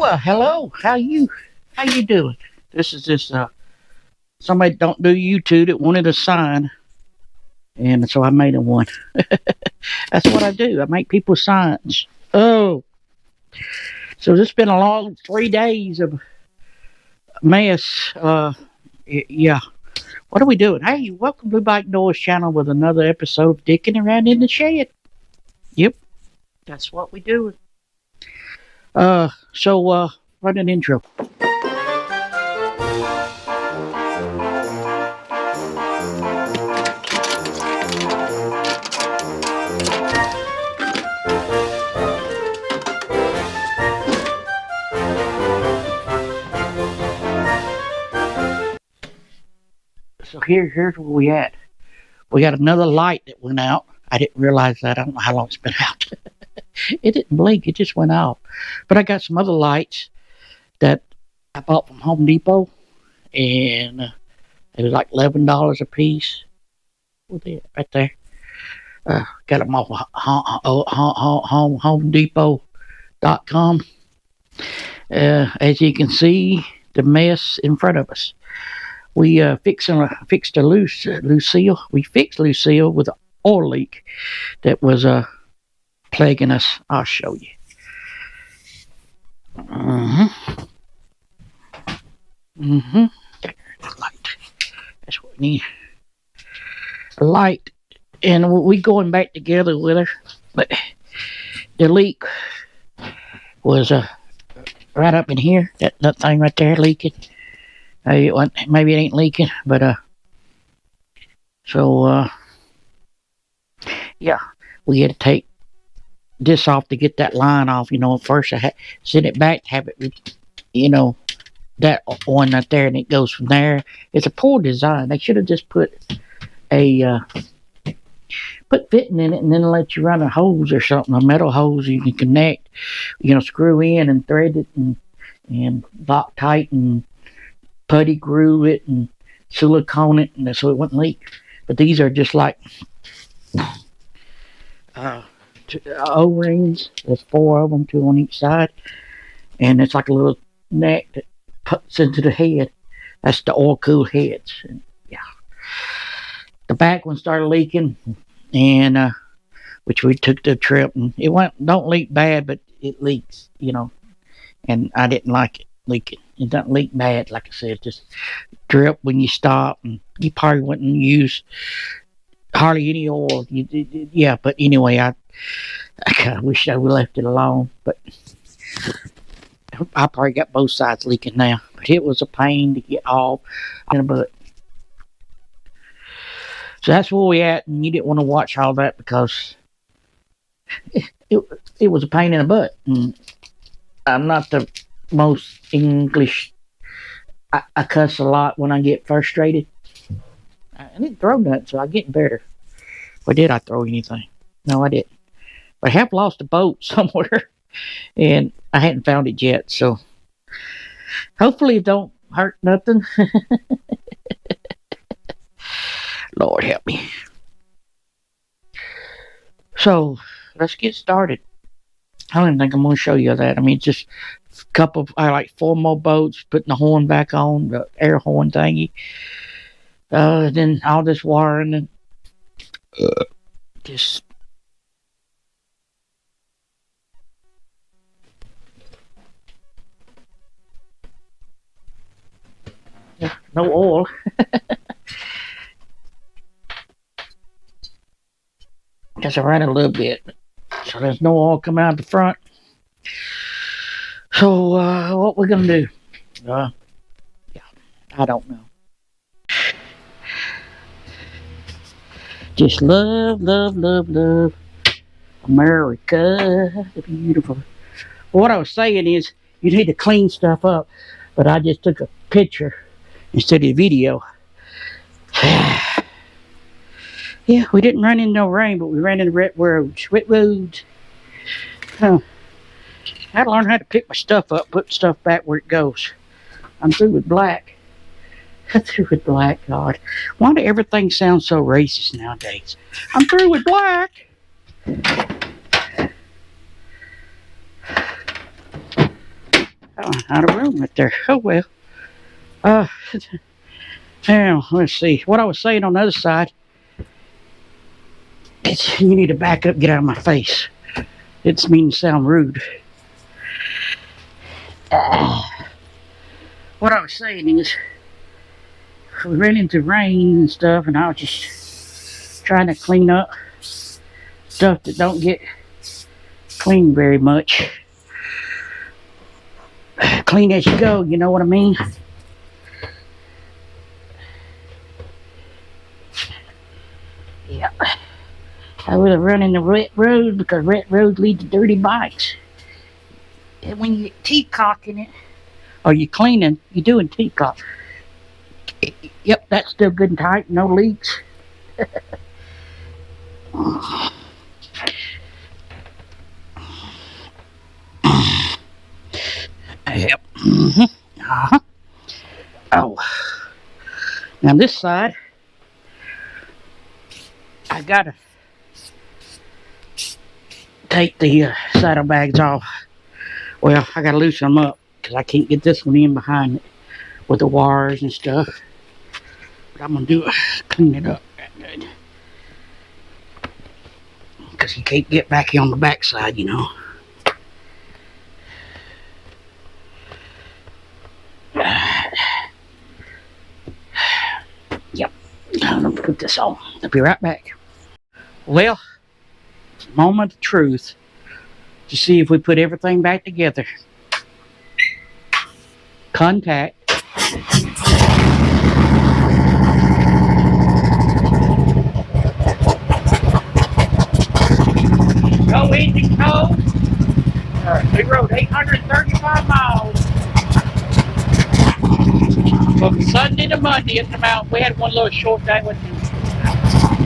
Well, hello. How you doing? This is somebody don't do YouTube that wanted a sign, and so I made him one. That's what I do. I make people signs. Oh, so this has been a long 3 days of mess. Yeah. What are we doing? Hey, welcome to Bike Noise Channel with another episode of Dickin Around in the Shed. Yep, that's what we do. So run an intro. So here's where we at. We got another light that went out. I didn't realize that. I don't know how long it's been out. It didn't blink. It just went out. But I got some other lights that I bought from Home Depot, and it was like $11 a piece. What's it? Right there. Got them off HomeDepot.com. As you can see, the mess in front of us. We fixed Lucille. We fixed Lucille with an oil leak that was plaguing us. I'll show you. Light. That's what we need. A light, and we going back together with her. But the leak was right up in here. That thing right there leaking. Maybe it ain't leaking, but yeah, we had to take this off to get that line off. You know, first I had to send it back to have it, you know, that one right there, and it goes from there. It's a poor design. They should have just put fitting in it and then let you run a hose or something, a metal hose you can connect, you know, screw in and thread it and lock tight and putty glue it and silicone it, and so it wouldn't leak. But these are just like O-rings. There's 4 of them, 2 on each side, and it's like a little neck that puts into the head. That's the oil cooled heads. And yeah, the back one started leaking, and which we took the trip, and it don't leak bad, but it leaks, you know, and I didn't like it leaking. It doesn't leak bad, like I said, just drip when you stop, and you probably wouldn't use hardly any oil. Yeah, but anyway, I kind of wish I would left it alone, but I probably got both sides leaking now. But it was a pain to get off in the butt. So that's where we at, and you didn't want to watch all that because it was a pain in the butt. And I'm not the most English. I cuss a lot when I get frustrated. I didn't throw nothing, so I'm getting better. Or did I throw anything? No, I didn't. But I have lost a boat somewhere, and I hadn't found it yet, so hopefully it don't hurt nothing. Lord help me. So let's get started. I don't even think I'm going to show you that. I mean, just a couple of, I like 4 more boats, putting the horn back on, the air horn thingy. Then all this wiring and just no oil. Because I ran a little bit, so there's no oil coming out the front. So what we're gonna do? Yeah, I don't know. Just love America, the beautiful. What I was saying is, you need to clean stuff up, but I just took a picture instead of a video. Yeah, we didn't run into no rain, but we ran into wet roads. I had to learn how to pick my stuff up, put stuff back where it goes. I'm through with black. I'm through with black, God. Why do everything sound so racist nowadays? I'm through with black. out of room right there. Oh well. Now let's see. What I was saying on the other side. You need to back up, get out of my face. It's mean to sound rude. What I was saying is, we ran into rain and stuff, and I was just trying to clean up stuff that don't get cleaned very much. Clean as you go, you know what I mean? Yeah. I would have run in the wet road because wet roads lead to dirty bikes. And when you get teeth caulking it, or you cleaning, you're doing teeth caulk. Yep, that's still good and tight, no leaks. Yep. Oh. Now this side, I gotta take the saddlebags off. Well, I gotta loosen them up because I can't get this one in behind it with the wires and stuff. But I'm gonna do it, clean it up that good. Because you can't get back here on the back side, you know. Yep, I'm gonna put this on. I'll be right back. Well, it's a moment of truth to see if we put everything back together. Contact. Go engine code. We rode 835 miles from Sunday to Monday at the mountain. We had one little short day with him.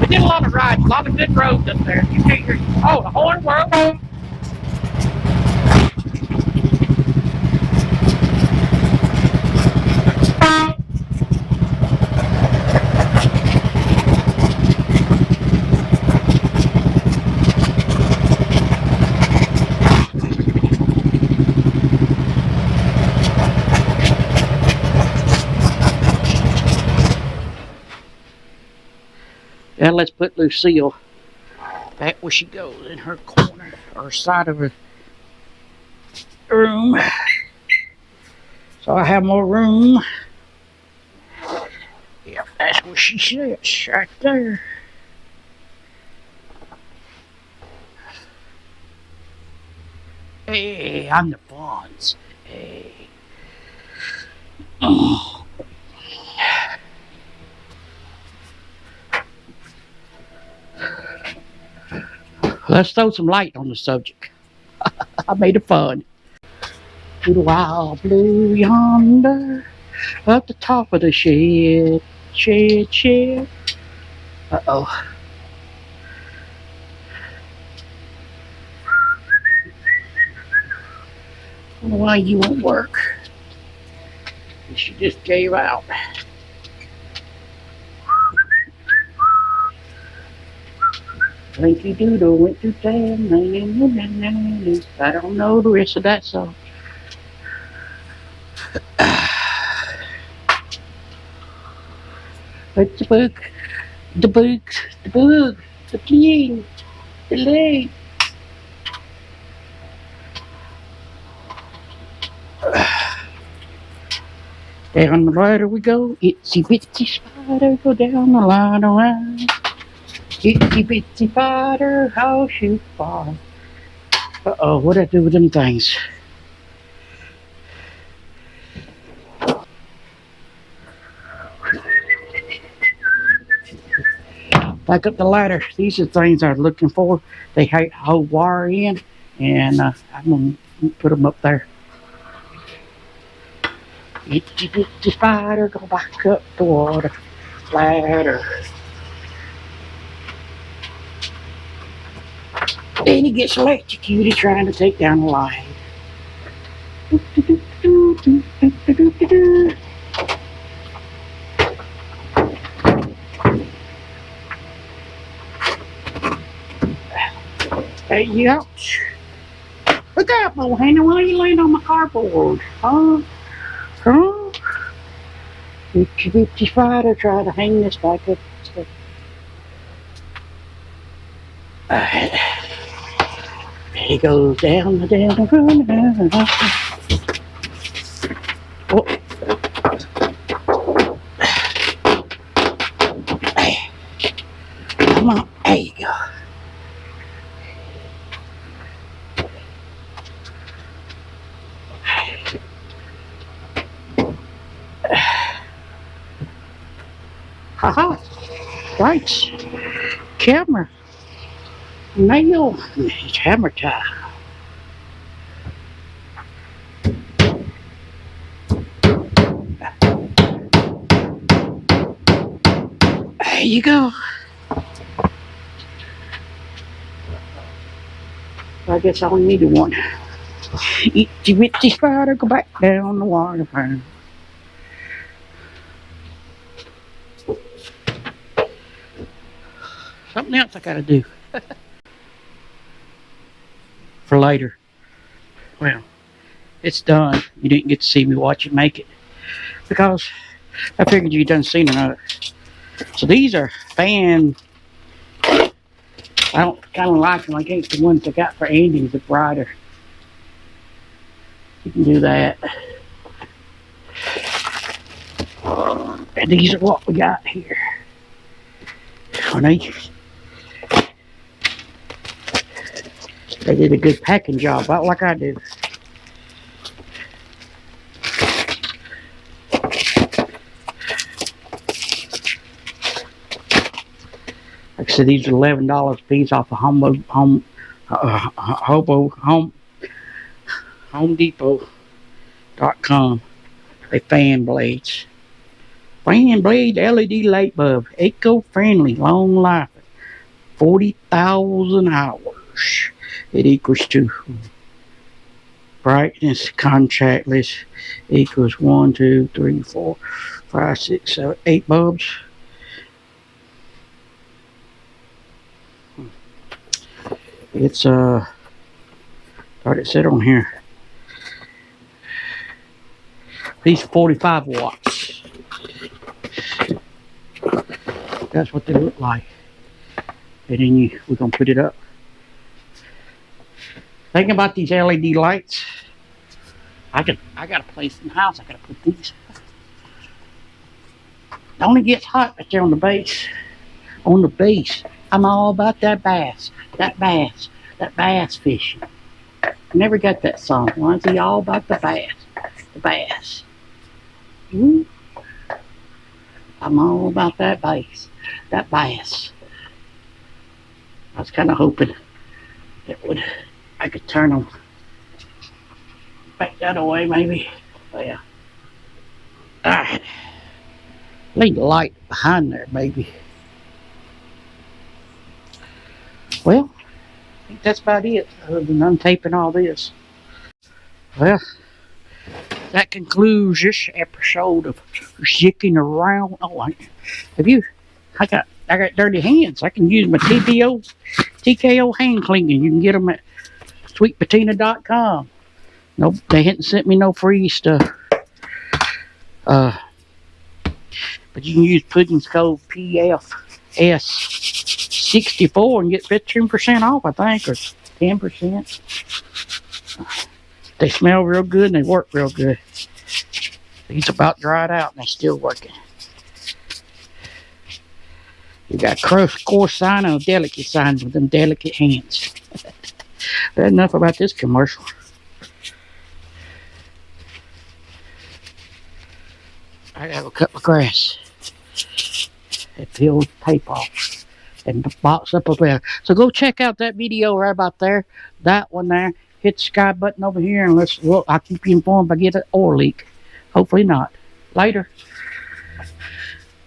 We did a lot of rides, a lot of good roads up there. You can't hear. Oh, the horn worked. Now let's put Lucille back where she goes, in her corner or side of her room. So I have more room. Yep, that's where she sits, right there. Hey, I'm the Fonz. Hey. Oh. Let's throw some light on the subject. I made it fun. To the wild blue yonder, up the top of the shed. Uh-oh. I don't know why you won't work. She just gave out. LamQee Doodle went to town. I don't know the rest of that song. What's the book? The books, the book, the plane, the leg. Down the ladder we go, itsy bitsy spider, go down the line around. Itsy bitsy spider, how she far. Uh-oh, what'd I do with them things? Back up the ladder. These are the things I'm looking for. They hold wire in, and I'm going to put them up there. Itsy bitsy spider, go back up the water ladder. Then he gets electrocuted trying to take down the line. Hey, ouch. Look out, Bohanna, why you laying on my cardboard? Huh? Huh? Itchy spider, try to hang this back up. Alright. He goes down the run. Oh. Come on, there you go. Haha. Lights. Camera. Nail. It's hammer time. There you go. I guess I only needed one. Itchy witchy spider, go back down the water pan. Something else I gotta do. For later. Well, it's done. You didn't get to see me watch it make it. Because I figured you done seen another. So these are fan. I don't kind of like them. I think the ones I got for Andy's are brighter. You can do that. And these are what we got here. Oh, they did a good packing job, about like I do. Like I said, these are $11 a piece off of HomeDepot.com. They fan blades. Fan blade LED light bulb. Eco-friendly, long life. 40,000 hours. It equals to brightness contactless equals 1, 2, 3, 4, 5, 6, 7, 8 bulbs. It's what it said on here. These 45 watts. That's what they look like. And then we're gonna put it up. Thinking about these LED lights. I got a place in the house I gotta put these. It only gets hot right there on the base. On the base. I'm all about that bass. That bass fishing. I never got that song. Why is he all about the bass? The bass. Ooh. I'm all about that bass. That bass. I was kind of hoping I could turn them back that way maybe. Oh yeah. Alright. Leave the light behind there maybe. Well, I think that's about it, other than untaping all this. Well, that concludes this episode of Zicking Around. Oh, I got dirty hands. I can use my TKO hand cleaning. You can get them at sweetpatina.com. Nope, they hadn't sent me no free stuff. But you can use Pudding's code PFS64 and get 15% off, I think, or 10%. They smell real good and they work real good. These about dried out and they're still working. You got coarse sign and a delicate sign with them delicate hands. That's enough about this commercial. I have a cup of grass. It peels tape off and box up there. So go check out that video right about there. That one there. Hit the sky button over here and I'll keep you informed if I get an oil leak. Hopefully not. Later.